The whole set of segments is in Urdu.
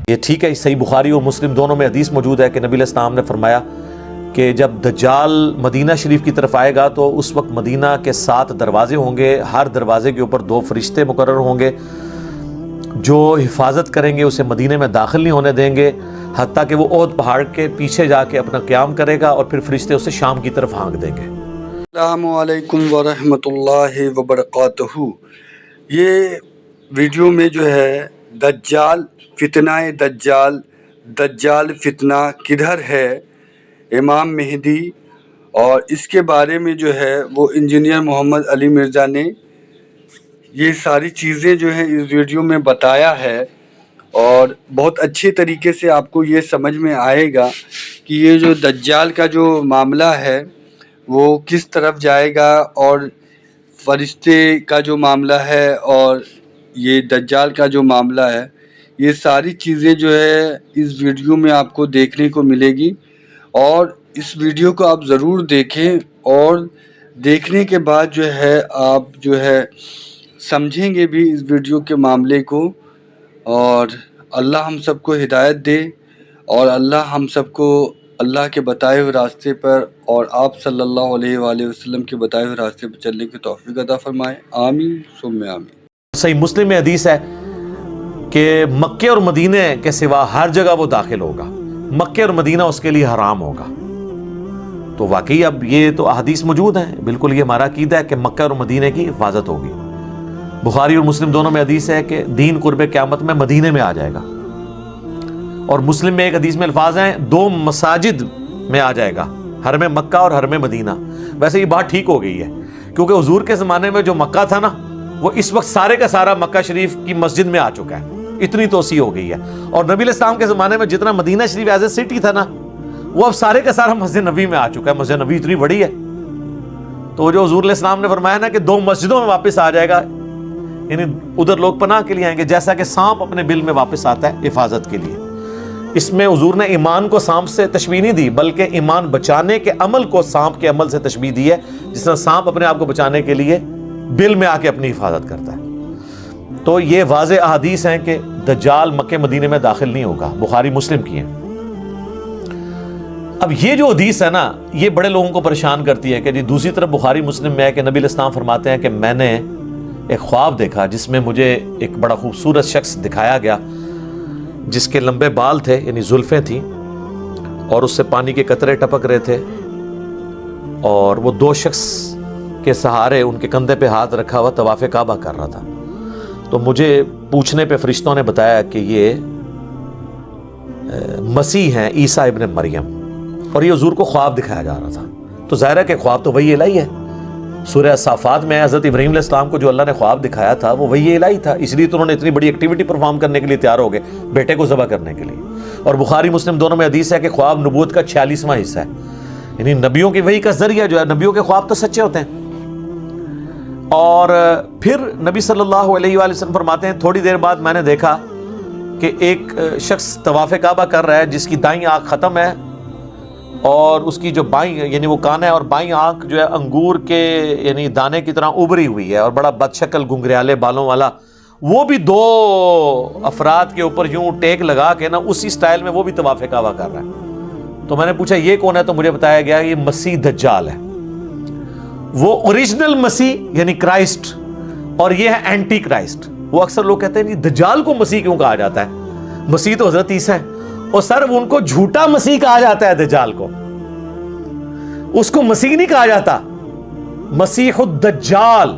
یہ ٹھیک ہے، صحیح بخاری اور مسلم دونوں میں حدیث موجود ہے کہ نبی علیہ السلام نے فرمایا کہ جب دجال مدینہ شریف کی طرف آئے گا تو اس وقت مدینہ کے 7 دروازے ہوں گے، ہر دروازے کے اوپر 2 فرشتے مقرر ہوں گے جو حفاظت کریں گے، اسے مدینے میں داخل نہیں ہونے دیں گے حتیٰ کہ وہ احد پہاڑ کے پیچھے جا کے اپنا قیام کرے گا، اور پھر فرشتے اسے شام کی طرف ہانک دیں گے۔ السلام علیکم ورحمۃ اللہ وبرکاتہ۔ یہ ویڈیو میں جو ہے دجال، فتنہ دجال، دجال فتنہ کدھر ہے، امام مہدی، اور اس کے بارے میں جو ہے وہ انجینئر محمد علی مرزا نے یہ ساری چیزیں جو ہیں اس ویڈیو میں بتایا ہے، اور بہت اچھے طریقے سے آپ کو یہ سمجھ میں آئے گا کہ یہ جو دجال کا جو معاملہ ہے وہ کس طرف جائے گا، اور فرشتے کا جو معاملہ ہے اور یہ دجال کا جو معاملہ ہے، یہ ساری چیزیں جو ہے اس ویڈیو میں آپ کو دیکھنے کو ملے گی، اور اس ویڈیو کو آپ ضرور دیکھیں، اور دیکھنے کے بعد جو ہے آپ جو ہے سمجھیں گے بھی اس ویڈیو کے معاملے کو، اور اللہ ہم سب کو ہدایت دے، اور اللہ ہم سب کو اللہ کے بتائے ہوئے راستے پر اور آپ صلی اللہ علیہ وآلہ وسلم کے بتائے ہوئے راستے پر چلنے کی توفیق عطا فرمائے، آمین ثم آمین۔ صحیح مسلم میں حدیث ہے کہ مکے اور مدینے کے سوا ہر جگہ وہ داخل ہوگا، مکے اور مدینہ اس کے لیے حرام ہوگا۔ تو واقعی اب یہ تو احادیث موجود ہیں، بالکل یہ ہمارا عقیدہ ہے کہ مکہ اور مدینے کی حفاظت ہوگی۔ بخاری اور مسلم دونوں میں حدیث ہے کہ دین قرب قیامت میں مدینے میں آ جائے گا، اور مسلم میں ایک حدیث میں الفاظ ہیں 2 مساجد میں آ جائے گا، حرم مکہ اور حرم مدینہ۔ ویسے یہ بات ٹھیک ہو گئی ہے، کیونکہ حضور کے زمانے میں جو مکہ تھا نا، وہ اس وقت سارے کا سارا مکہ شریف کی مسجد میں آ چکا ہے، اتنی توسیع ہو گئی ہے۔ اور نبی علیہ السلام کے زمانے میں جتنا مدینہ شریف ایز اے سٹی تھا نا، وہ اب سارے کا سارا مسجد نبی میں آ چکا ہے۔ مسجد نبی اتنی بڑی ہے، تو جو حضور علیہ السلام نے فرمایا نا کہ 2 مسجدوں میں واپس آ جائے گا، یعنی ادھر لوگ پناہ کے لیے آئیں گے، جیسا کہ سانپ اپنے بل میں واپس آتا ہے حفاظت کے لیے۔ اس میں حضور نے ایمان کو سانپ سے تشبیہ نہیں دی، بلکہ ایمان بچانے کے عمل کو سانپ کے عمل سے تشبیہ دی ہے، جس طرح سانپ اپنے آپ کو بچانے کے لیے بل میں آ کے اپنی حفاظت کرتا ہے۔ تو یہ واضح احادیث ہیں کہ دجال مکہ مدینے میں داخل نہیں ہوگا، بخاری مسلم کی ہیں۔ اب یہ جو حدیث ہے نا، یہ بڑے لوگوں کو پریشان کرتی ہے کہ جی دوسری طرف بخاری مسلم میں ہے کہ نبی علیہ السلام فرماتے ہیں کہ میں نے ایک خواب دیکھا جس میں مجھے ایک بڑا خوبصورت شخص دکھایا گیا، جس کے لمبے بال تھے، یعنی زلفیں تھیں، اور اس سے پانی کے قطرے ٹپک رہے تھے، اور وہ 2 شخص کے سہارے ان کے کندھے پہ ہاتھ رکھا ہوا طواف کعبہ کر رہا تھا۔ تو مجھے پوچھنے پہ فرشتوں نے بتایا کہ یہ مسیح ہیں، عیسیٰ ابن مریم، اور یہ حضور کو خواب دکھایا جا رہا تھا۔ تو ظاہر ہے کہ خواب تو وحی الہی ہے۔ سورہ صافات میں حضرت ابراہیم علیہ السلام کو جو اللہ نے خواب دکھایا تھا وہ وحی الہی تھا، اس لیے تو انہوں نے اتنی بڑی ایکٹیویٹی پرفارم کرنے کے لیے تیار ہو گئے، بیٹے کو ذبح کرنے کے لیے۔ اور بخاری مسلم دونوں میں حدیث ہے کہ خواب نبوت کا 46واں حصہ ہے، یعنی نبیوں کی وحی کا ذریعہ جو ہے، نبیوں کے خواب تو سچے ہوتے ہیں۔ اور پھر نبی صلی اللہ علیہ وآلہ وسلم فرماتے ہیں تھوڑی دیر بعد میں نے دیکھا کہ ایک شخص طواف کعبہ کر رہا ہے جس کی دائیں آنکھ ختم ہے، اور اس کی جو بائیں یعنی وہ کان ہے اور بائیں آنکھ جو ہے انگور کے یعنی دانے کی طرح ابری ہوئی ہے، اور بڑا بد شکل گنگریالے بالوں والا، وہ بھی 2 افراد کے اوپر یوں ٹیک لگا کے نا اسی سٹائل میں وہ بھی طواف کعبہ کر رہا ہے۔ تو میں نے پوچھا یہ کون ہے، تو مجھے بتایا گیا یہ مسیح دجال ہے، وہ اوریجنل مسیح یعنی کرائسٹ، اور یہ ہے اینٹی کرائسٹ۔ وہ اکثر لوگ کہتے ہیں جی دجال کو مسیح کیوں کہا جاتا ہے، مسیح تو حضرت عیسیٰ ہے، اور سر ان کو جھوٹا مسیح کہا جاتا ہے، دجال کو، اس کو مسیح نہیں کہا جاتا، مسیح الدجال،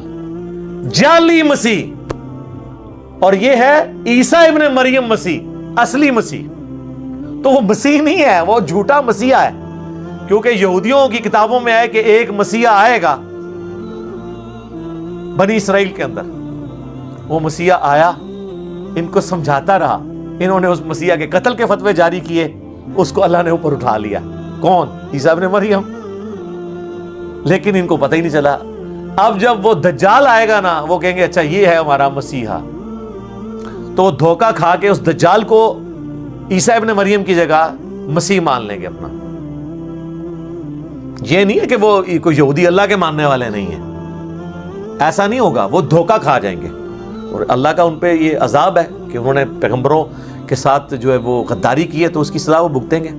جعلی مسیح، اور یہ ہے عیسیٰ ابن مریم مسیح، اصلی مسیح۔ تو وہ مسیح نہیں ہے، وہ جھوٹا مسیح ہے، کیونکہ یہودیوں کی کتابوں میں ہے کہ ایک مسیح آئے گا بنی اسرائیل کے اندر۔ وہ مسیح آیا، ان کو سمجھاتا رہا، انہوں نے اس مسیح کے قتل کے فتوے جاری کیے، اس کو اللہ نے اوپر اٹھا لیا۔ کون؟ عیسیٰ ابن مریم۔ لیکن ان کو پتہ ہی نہیں چلا۔ اب جب وہ دجال آئے گا نا، وہ کہیں گے اچھا یہ ہے ہمارا مسیحا، تو وہ دھوکہ کھا کے اس دجال کو عیسیٰ ابن مریم کی جگہ مسیح مان لیں گے اپنا۔ یہ نہیں ہے کہ وہ کوئی یہودی اللہ کے ماننے والے نہیں ہیں، ایسا نہیں ہوگا، وہ دھوکہ کھا جائیں گے، اور اللہ کا ان پہ یہ عذاب ہے کہ انہوں نے پیغمبروں کے ساتھ جو ہے وہ غداری کی ہے تو اس کی سزا وہ بھگتیں گے.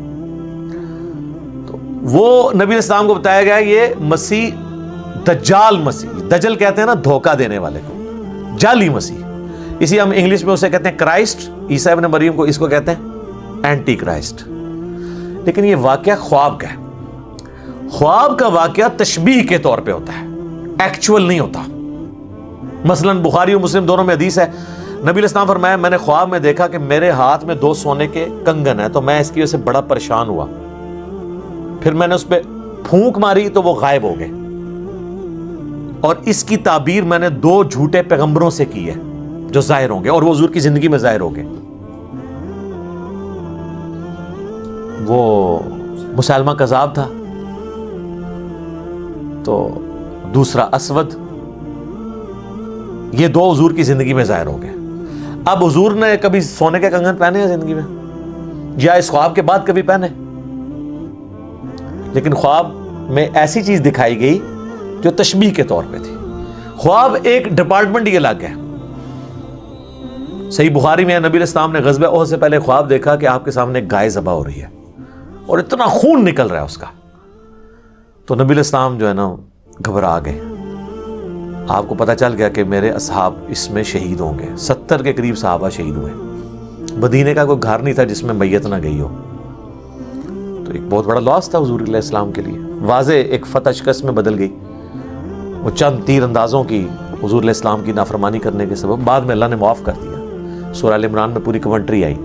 تو وہ نبی علیہ السلام کو بتایا گیا یہ مسیح دجال مسیح, دجل کہتے ہیں نا دھوکہ دینے والے کو, جعلی مسیح, اسی ہم انگلش میں اسے کہتے ہیں کرائسٹ, عیسیٰ ابن مریم کو اس کو کہتے ہیں اینٹی کرائسٹ. لیکن یہ واقعہ خواب کا ہے. خواب کا واقعہ تشبیہ کے طور پہ ہوتا ہے, ایکچول نہیں ہوتا. مثلا بخاری و مسلم دونوں میں حدیث ہے, نبی علیہ السلام فرمایا میں نے خواب میں دیکھا کہ میرے ہاتھ میں 2 سونے کے کنگن ہیں, تو میں اس کی وجہ سے بڑا پریشان ہوا, پھر میں نے اس پہ پھونک ماری تو وہ غائب ہو گئے, اور اس کی تعبیر میں نے 2 جھوٹے پیغمبروں سے کی ہے جو ظاہر ہوں گے, اور وہ حضور کی زندگی میں ظاہر ہوں گے. وہ مسلمہ کذاب تھا, تو دوسرا اسود, یہ 2 حضور کی زندگی میں ظاہر ہو گئے. اب حضور نے کبھی سونے کے کنگن پہنے ہیں زندگی میں, یا اس خواب کے بعد کبھی پہنے؟ لیکن خواب میں ایسی چیز دکھائی گئی جو تشبیہ کے طور پہ تھی. خواب ایک ڈپارٹمنٹ ہی الگ ہے. صحیح بخاری میں نبی علیہ السلام نے غزوہ احد سے پہلے خواب دیکھا کہ آپ کے سامنے ایک گائے ذبح ہو رہی ہے اور اتنا خون نکل رہا ہے اس کا. تو نبی علیہ السلام جو ہے نا گھبرا گئے. آپ کو پتہ چل گیا کہ میرے اصحاب اس میں شہید ہوں گے. 70 کے قریب صحابہ شہید ہوئے. مدینے کا کوئی گھر نہیں تھا جس میں میت نہ گئی ہو. تو ایک بہت بڑا لاس تھا حضور علیہ السلام کے لیے. واضح ایک فتح شکست میں بدل گئی. وہ چند تیر اندازوں کی حضور علیہ السلام کی نافرمانی کرنے کے سبب بعد میں اللہ نے معاف کر دیا. سورہ ال عمران میں پوری کمنٹری آئی.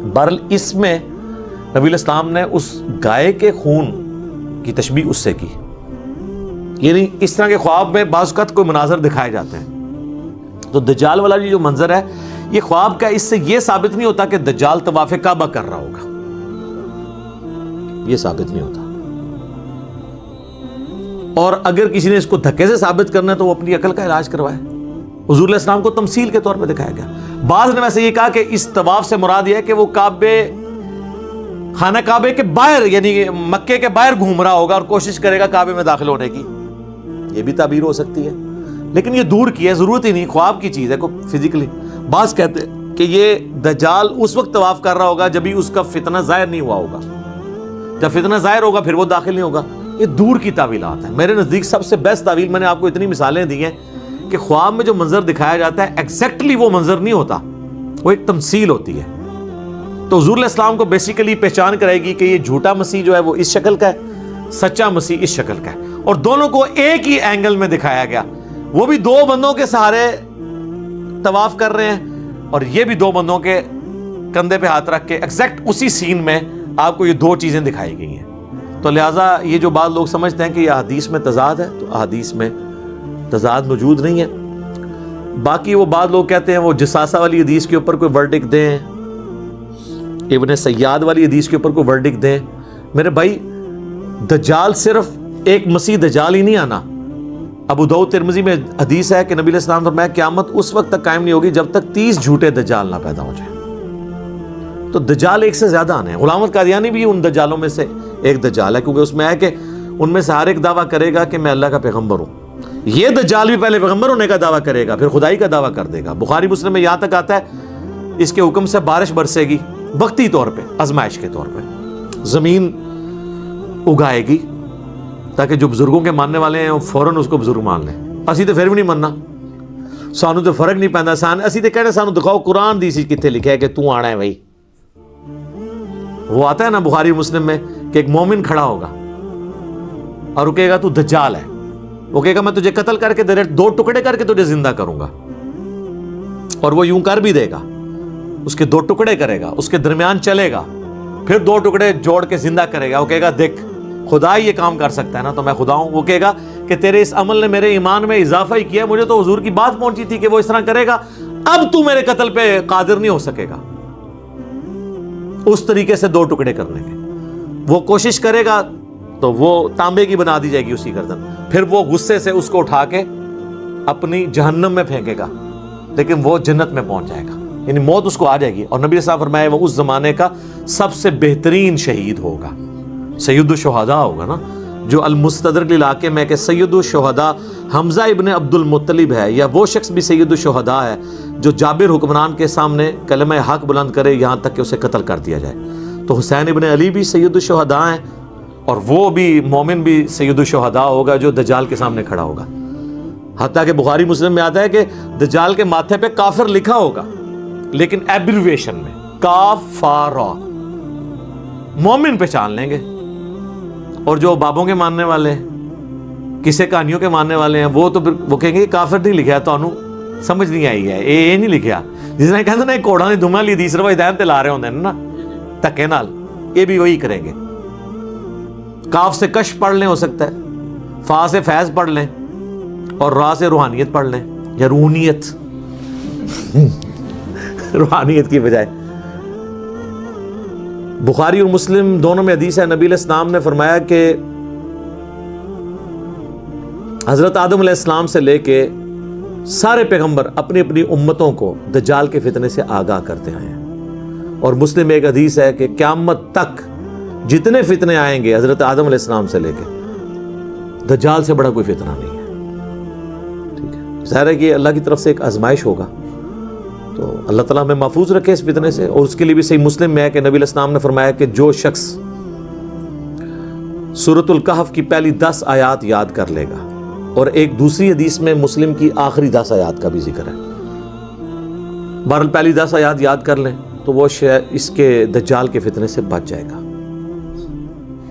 بہرحال اس میں نبی علیہ السلام نے اس گائے کے خون کی تشبیہ اس سے کی. یعنی اس طرح کے خواب میں بعض اوقات کوئی مناظر دکھائے جاتے ہیں. تو دجال والا جو منظر ہے یہ خواب کا, اس سے یہ ثابت نہیں ہوتا کہ دجال طواف کعبہ کر رہا ہوگا, یہ ثابت نہیں ہوتا. اور اگر کسی نے اس کو دھکے سے ثابت کرنا ہے تو وہ اپنی عقل کا علاج کروائے. حضور علیہ السلام کو تمثیل کے طور پہ دکھایا گیا. بعض نے ویسے یہ کہا کہ اس طواف سے مراد یہ ہے کہ وہ خانہ کعبے کے باہر یعنی مکے کے باہر گھوم رہا ہوگا اور کوشش کرے گا کعبے میں داخل ہونے کی. یہ بھی تعبیر ہو سکتی ہے, لیکن یہ دور کی ہے, ضرورت ہی نہیں, خواب کی چیز ہے کو فزیکلی. بعض کہتے ہیں کہ یہ دجال اس وقت طواف کر رہا ہوگا جب ہی اس کا فتنہ ظاہر نہیں ہوا ہوگا. جب فتنہ ظاہر ہوگا پھر وہ داخل نہیں ہوگا. یہ دور کی تعویلات ہیں. میرے نزدیک سب سے بیسٹ تعویل, میں نے آپ کو اتنی مثالیں دی ہیں کہ خواب میں جو منظر دکھایا جاتا ہے ایگزیکٹلی وہ منظر نہیں ہوتا, وہ ایک تمثیل ہوتی ہے. تو حضور علیہ السلام کو بیسیکلی پہچان کرائے گی کہ یہ جھوٹا مسیح جو ہے وہ اس شکل کا ہے, سچا مسیح اس شکل کا ہے, اور دونوں کو ایک ہی اینگل میں دکھایا گیا. وہ بھی 2 بندوں کے سہارے طواف کر رہے ہیں اور یہ بھی 2 بندوں کے کندھے پہ ہاتھ رکھ کے ایگزیکٹ اسی سین میں آپ کو یہ 2 چیزیں دکھائی گئی ہیں. تو لہٰذا یہ جو بعض لوگ سمجھتے ہیں کہ یہ حدیث میں تضاد ہے, تو حدیث میں تضاد موجود نہیں ہے. باقی وہ بعض لوگ کہتے ہیں وہ جساسہ والی حدیث کے اوپر کوئی ورڈکٹ دیں, ابن سیاد والی حدیث کے اوپر کوئی ورڈکٹ دیں. میرے بھائی دجال صرف ایک مسیح دجال ہی نہیں آنا. ابو داؤد ترمذی میں حدیث ہے کہ نبی علیہ السلام فرمایا قیامت اس وقت تک قائم نہیں ہوگی جب تک 30 جھوٹے دجال نہ پیدا ہو جائیں. تو دجال ایک سے زیادہ آنے ہیں. غلام احمد قادیانی بھی ان دجالوں میں سے ایک دجال ہے, کیونکہ اس میں ہے کہ ان میں سے ہر ایک دعویٰ کرے گا کہ میں اللہ کا پیغمبر ہوں. یہ دجال بھی پہلے پیغمبر ہونے کا دعویٰ کرے گا, پھر خدائی کا دعویٰ کر دے گا. بخاری مسلم میں یہاں تک آتا ہے اس کے حکم سے بارش برسے گی, وقتی طور پہ, آزمائش کے طور پہ. زمین اگائے گی تاکہ جو بزرگوں کے ماننے والے ہیں وہ فوراً اس کو بزرگ مان لیں. اسی تو پھر بھی نہیں ماننا, سانو تو فرق نہیں پیندا. اسی تو کہنے سانو دکھاؤ قرآن دی سی کتنے لکھا ہے کہ تو آنا ہے بھائی. وہ آتا ہے نا بخاری مسلم میں کہ ایک مومن کھڑا ہوگا اور وہ کہے گا تو دجال ہے. وہ کہے گا میں تجھے قتل کر کے 2 ٹکڑے کر کے تجھے زندہ کروں گا, اور وہ یوں کر بھی دے گا. اس کے 2 ٹکڑے کرے گا, اس کے درمیان چلے گا, پھر 2 ٹکڑے جوڑ کے زندہ کرے گا. وہ کہے گا دیکھ خدا ہی یہ کام کر سکتا ہے نا, تو میں خدا ہوں. وہ کہے گا کہ تیرے اس عمل نے میرے ایمان میں اضافہ ہی کیا, مجھے تو حضور کی بات پہنچی تھی کہ وہ اس طرح کرے گا, اب تو میرے قتل پہ قادر نہیں ہو سکے گا. اس طریقے سے 2 ٹکڑے کرنے کے وہ کوشش کرے گا تو وہ تانبے کی بنا دی جائے گی اس کی گردن. پھر وہ غصے سے اس کو اٹھا کے اپنی جہنم میں پھینکے گا, لیکن وہ جنت میں پہنچ جائے گا, یعنی موت اس کو آ جائے گی. اور نبی صلی اللہ علیہ وسلم فرمایا وہ اس زمانے کا سب سے بہترین شہید ہوگا, سید الشہداء ہوگا نا. جو المستدرک علاقے میں کہ سید الشہداء حمزہ ابن عبد المطلب ہے، یا وہ شخص بھی سید الشہداء ہے جو جابر حکمران کے سامنے کلمہ حق بلند کرے یہاں تک کہ اسے قتل کر دیا جائے۔ تو حسین ابن علی بھی سید الشہداء ہیں، اور وہ بھی مومن بھی سید الشہداء ہوگا جو دجال کے سامنے کھڑا ہوگا۔ حتیٰ کہ بخاری مسلم میں آتا ہے کہ دجال کے ماتھے پہ کافر لکھا ہوگا، لیکن ایبریویشن میں کافارا، مومن پہچان لیں گے۔ اور جو بابوں کے ماننے والے ہیں، کسے کہانیوں کے ماننے والے ہیں، وہ تو پھر وہ کہیں گے کافر نہیں لکھا تو انہوں سمجھ نہیں آئی ہے، یہ نہیں لکھا۔ جس نے کہتے ہیں نا کوڑا نے دھما لی دی صرف ہدایت تے لا رہے ہوندے نا تکے نال، یہ بھی وہی کریں گے۔ کاف سے کش پڑھ لیں، ہو سکتا ہے فا سے فیض پڑھ لیں، اور را سے روحانیت پڑھ لیں، یا روحانیت روحانیت کی بجائے۔ بخاری اور مسلم دونوں میں حدیث ہے، نبی علیہ السلام نے فرمایا کہ حضرت آدم علیہ السلام سے لے کے سارے پیغمبر اپنی اپنی امتوں کو دجال کے فتنے سے آگاہ کرتے آئے ہیں۔ اور مسلم میں ایک حدیث ہے کہ قیامت تک جتنے فتنے آئیں گے حضرت آدم علیہ السلام سے لے کے، دجال سے بڑا کوئی فتنہ نہیں ہے۔ ٹھیک ہے، ظاہر ہے کہ اللہ کی طرف سے ایک آزمائش ہوگا، تو اللہ تعالیٰ ہمیں محفوظ رکھے اس فتنے سے۔ اور اس کے لیے بھی صحیح مسلم میں ہے کہ نبی علیہ السلام نے فرمایا کہ جو شخص سورۃ الکہف کی پہلی 10 آیات یاد کر لے گا، اور ایک دوسری حدیث میں مسلم کی آخری 10 آیات کا بھی ذکر ہے، بہرحال پہلی 10 آیات یاد کر لیں تو وہ اس کے دجال کے فتنے سے بچ جائے گا۔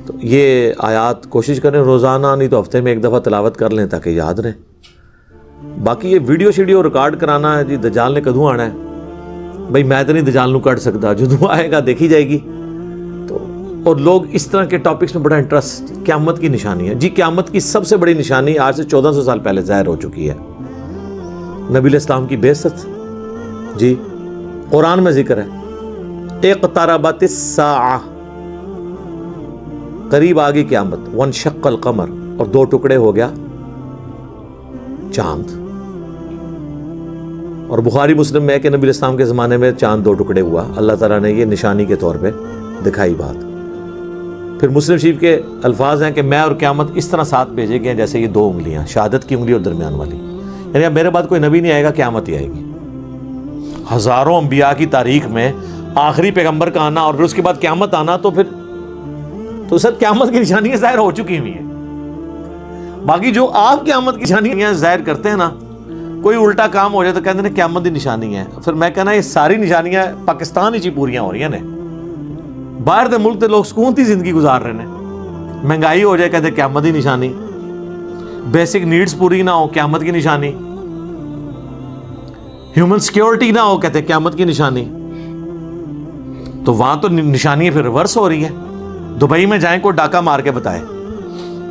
تو یہ آیات کوشش کریں روزانہ، نہیں تو ہفتے میں ایک دفعہ تلاوت کر لیں تاکہ یاد رہیں۔ باقی یہ ویڈیو شیڈیو ریکارڈ کرانا ہے جی دجال نے کدوں آنا ہے، بھائی میں تو نہیں دجال نو کٹ سکتا، جدوں آئے گا دیکھی جائے گی۔ تو اور لوگ اس طرح کے ٹاپکس میں بڑا انٹرسٹ، قیامت کی نشانی ہے جی، قیامت کی سب سے بڑی نشانی آج سے 1400 سال پہلے ظاہر ہو چکی ہے، نبی علیہ السلام کی بعثت جی، قرآن میں ذکر ہے اقتربت الساعہ، قریب آ گئی قیامت، وانشق القمر، اور 2 ٹکڑے ہو گیا چاند۔ اور بخاری مسلم میں ہے کہ نبی علیہ السلام کے زمانے میں چاند 2 ٹکڑے ہوا، اللہ تعالیٰ نے یہ نشانی کے طور پہ دکھائی بات۔ پھر مسلم شریف کے الفاظ ہیں کہ میں اور قیامت اس طرح ساتھ بھیجے گئے جیسے یہ 2 انگلیاں، شہادت کی انگلی اور درمیان والی، یعنی اب میرے بعد کوئی نبی نہیں آئے گا، قیامت ہی آئے گی۔ ہزاروں انبیاء کی تاریخ میں آخری پیغمبر کا آنا اور پھر اس کے بعد قیامت آنا، تو سر قیامت کی نشانیاں ظاہر ہو چکی ہوئی ہیں۔ باقی جو آپ قیامت کی نشانیاں ظاہر کرتے ہیں نا، کوئی الٹا کام ہو جائے تو کہتے ہیں قیامت کی نشانی ہے، پھر میں کہنا یہ ساری نشانیاں پاکستان ہی پوریاں ہو رہی ہیں نے، باہر دے ملک تے لوگ سکون تھی زندگی گزار رہے ہیں، مہنگائی ہو جائے کہتے ہیں قیامت کی نشانی، بیسک نیڈز پوری نہ ہو قیامت کی نشانی، ہیومن سیکیورٹی نہ ہو کہتے ہیں قیامت کی نشانی۔ تو وہاں تو نشانیاں پھر ریورس ہو رہی ہیں۔ دبئی میں جائیں کوئی ڈاکہ مار کے بتائے،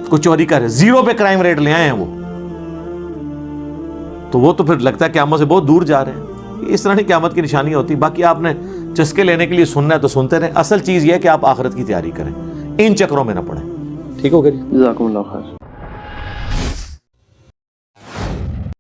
کوئی چوری کرے، 0 پہ کرائم ریٹ لے آئے ہیں وہ تو پھر لگتا ہے قیامت سے بہت دور جا رہے ہیں۔ اس طرح نہیں قیامت کی نشانیاں ہوتی۔ باقی آپ نے چسکے لینے کے لیے سننا ہے تو سنتے رہیں، اصل چیز یہ ہے کہ آپ آخرت کی تیاری کریں، ان چکروں میں نہ پڑیں۔ ٹھیک ہو گیا جی، جزاکم اللہ خیر۔